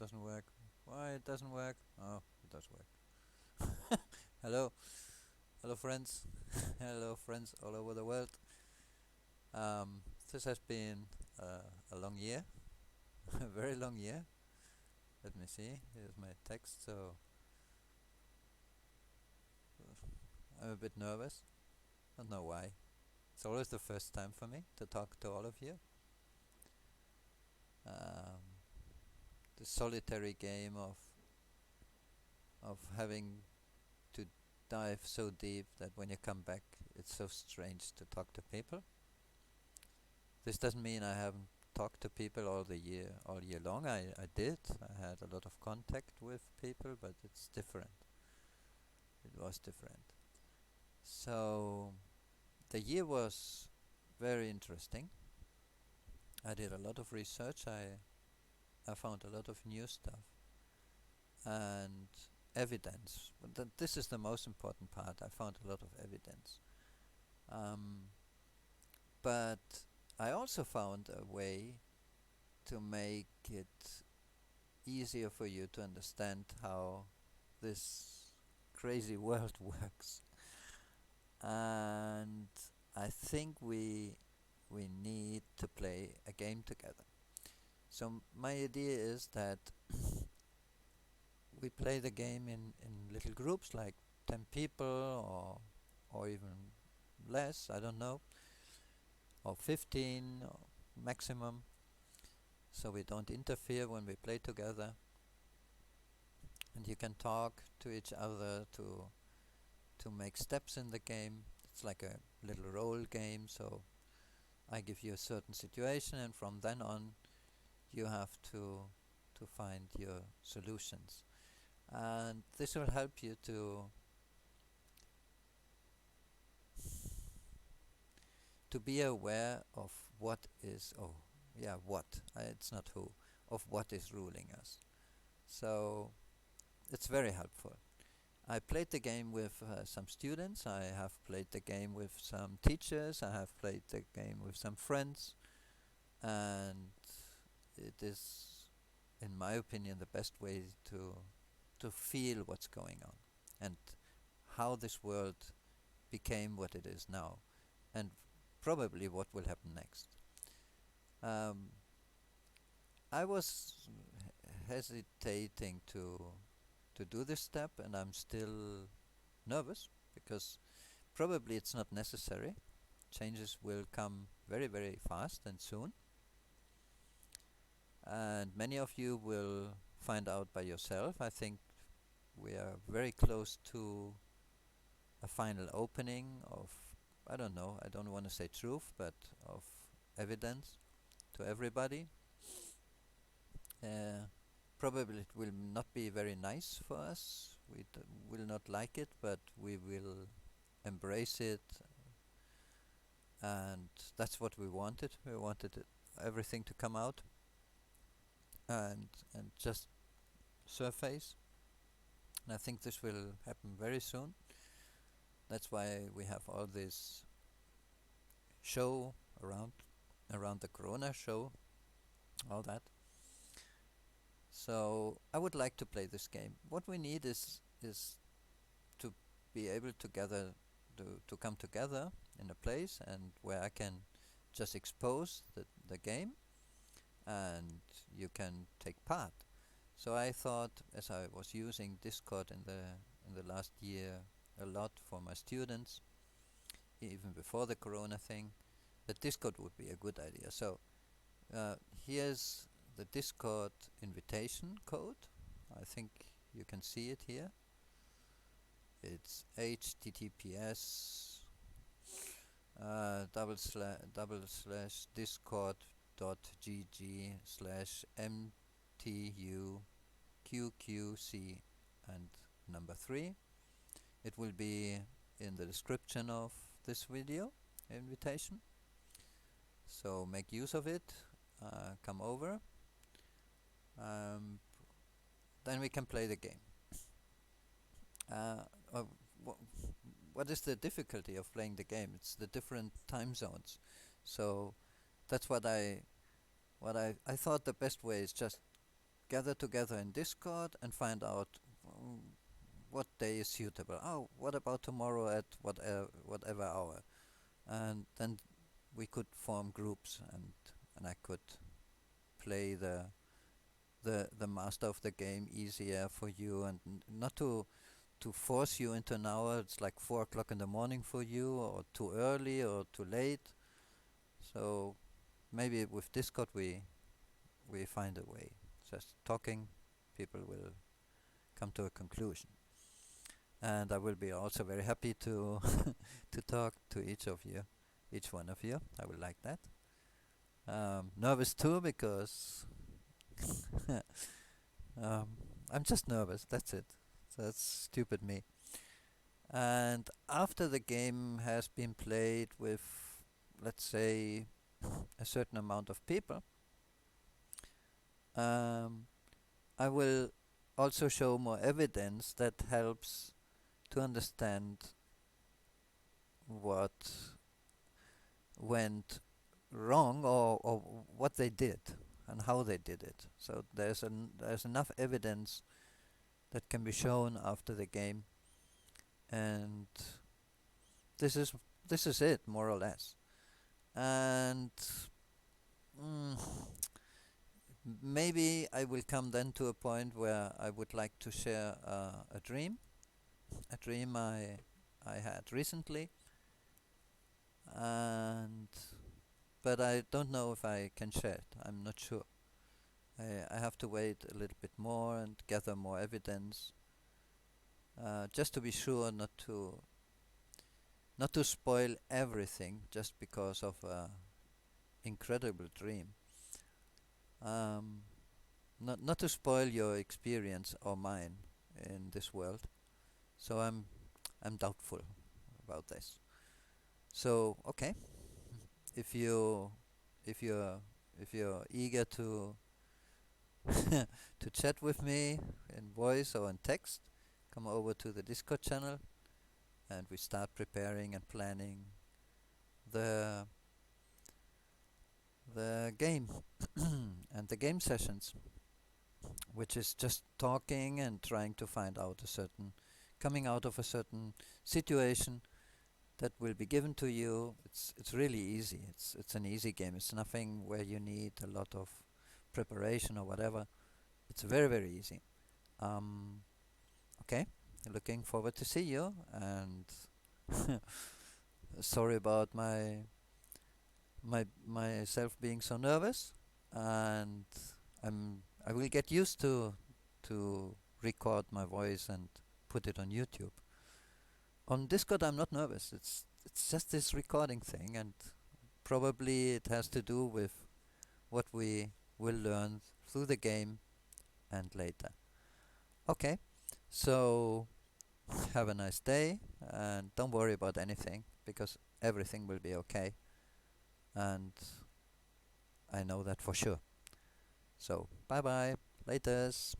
doesn't work. Why it doesn't work? Oh, it does work. Hello, hello friends, hello friends all over the world. This has been a long year, a very long year. Let me see. Here's my text. So I'm a bit nervous. Don't know why. It's always the first time for me to talk to all of you. Um, the solitary game of having to dive so deep that when you come back, it's so strange to talk to people. This doesn't mean I haven't talked to people all year long. I did. I had a lot of contact with people, but it's different. It was different. So the year was very interesting. I did a lot of research. I found a lot of new stuff and evidence. But this is the most important part. I found a lot of evidence. Um, but I also found a way to make it easier for you to understand how this crazy world works. And I think we need to play a game together. So my idea is that we play the game in little groups, like 10 people or even less, I don't know, or 15 or maximum, so we don't interfere when we play together. And you can talk to each other to make steps in the game. It's like a little role game, so I give you a certain situation, and from then on you have to find your solutions. And this will help you to be aware of what is, oh yeah, what, it's not who, of what is ruling us. So it's very helpful. I played the game with some students, I have played the game with some teachers, I have played the game with some friends, and it is, in my opinion, the best way to feel what's going on and how this world became what it is now, and probably what will happen next. Um, I was hesitating to do this step, and I'm still nervous because probably it's not necessary. Changes will come very, very fast and soon, and many of you will find out by yourself. I think we are very close to a final opening of, I don't know, I don't want to say truth, but of evidence to everybody. Uh, Probably it will not be very nice for us. We will not like it, but we will embrace it, and that's what we wanted. We wanted everything to come out and just surface. And I think this will happen very soon. That's why we have all this show around the Corona show, all that. So I would like to play this game. What we need is to be able to gather to come together in a place and where I can just expose the game and you can take part. So I thought, as I was using Discord in the last year a lot for my students, even before the Corona thing, that Discord would be a good idea. So here's the Discord invitation code. I think you can see it here. It's https double slash discord.gg slash mtuqqc and number 3. It will be in the description of this video invitation, so make use of it. Come over, um, then we can play the game. uh, uh, what is the difficulty of playing the game? It's the different time zones. So that's what I thought the best way is just gather together in Discord and find out mm, what day is suitable. Oh, what about tomorrow at whatever hour? And then we could form groups, and I could play the master of the game easier for you, and not to force you into an hour. It's like 4 o'clock in the morning for you, or too early or too late. So maybe with Discord we find a way. Just talking, people will come to a conclusion. And I will be also very happy to to talk to each of you, each one of you. I would like that. Nervous too because um, I'm just nervous. That's it. That's stupid me. And after the game has been played with, let's say, a certain amount of people, um, I will also show more evidence that helps to understand what went wrong, or what they did and how they did it. So there's enough evidence that can be shown after the game, and this is this is it more or less. And mm, maybe I will come then to a point where I would like to share a dream I had recently, and but I don't know if I can share it. I'm not sure. I have to wait a little bit more and gather more evidence, just to be sure not to spoil everything just because of a incredible dream. Um, not to spoil your experience or mine in this world. So I'm doubtful about this. So okay, if you if you're if you're eager to to chat with me in voice or in text, come over to the Discord channel and we start preparing and planning the the game and the game sessions, which is just talking and trying to find out coming out of a certain situation that will be given to you. It's really easy. It's an easy game. It's nothing where you need a lot of preparation or whatever. It's very very easy. Um, okay, looking forward to see you, and sorry about myself being so nervous, and I will get used to record my voice and put it on YouTube. On Discord I'm not nervous. It's just this recording thing, and probably it has to do with what we will learn through the game and later. Okay, so have a nice day and don't worry about anything because everything will be okay, and I know that for sure. So bye bye, laters.